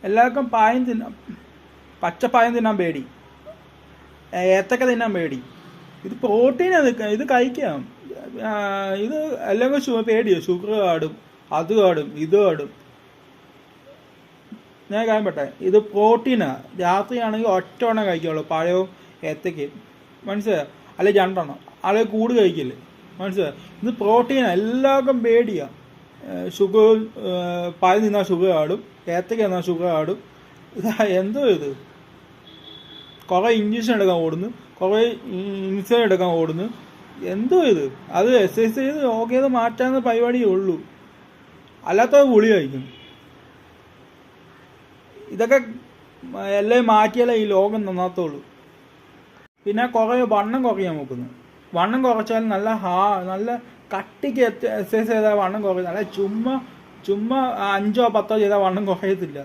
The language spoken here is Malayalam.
എല്ലാവർക്കും പായം പച്ചപ്പായം തിന്നാൻ പേടി, ഏത്തക്ക തിന്നാൻ പേടി. ഇത് പ്രോട്ടീനാണ്, ഇത് കഴിക്കാം. ഇത് അല്ലെങ്കിൽ പേടിയോ ഷുഗർ കാടും, അത് കാടും, ഇത് കാടും. ഞാൻ കാര്യം പറ്റേ, ഇത് പ്രോട്ടീനാണ്. രാത്രിയാണെങ്കിൽ ഒറ്റ കഴിക്കുള്ളൂ, പഴവും ഏത്തക്കയും. മനസ്സിലായോ? അല്ലെങ്കിൽ രണ്ടെണ്ണം, അല്ലെങ്കിൽ കൂട് കഴിക്കില്ലേ. മനസ്സിലായോ? ഇത് പ്രോട്ടീനാണ്, എല്ലാവർക്കും പേടിയാണ്. ഷുഗർ പായം തിന്നാൽ ഷുഗർ കാടും, ഏത്തക്ക തിന്നാൽ ഷുഗർ കാടും. എന്തോ ഇത്, കുറേ ഇഞ്ചക്ഷൻ എടുക്കാൻ ഓടുന്നു, കുറേ ഇൻസുലിൻ എടുക്കാൻ ഓടുന്നു. എന്തോ ഇത്, അത് എക്സസൈസ് ചെയ്ത് യോഗ ചെയ്ത് മാറ്റാവുന്ന പരിപാടിയേ ഉള്ളൂ, അല്ലാത്തത് ഗുളി കഴിക്കും. ഇതൊക്കെ എല്ലാം മാറ്റിയാലേ ഈ ലോകം നന്നാത്തുള്ളൂ. പിന്നെ കുറേ വണ്ണം കുറയാൻ നോക്കുന്നു. വണ്ണം കുറച്ചാൽ നല്ല കട്ടിക്ക് എക്സസൈസ് ചെയ്താൽ വണ്ണം കുറയും. അല്ല ചുമ്മാ 5-10 ചെയ്താൽ വണ്ണം കുറയത്തില്ല.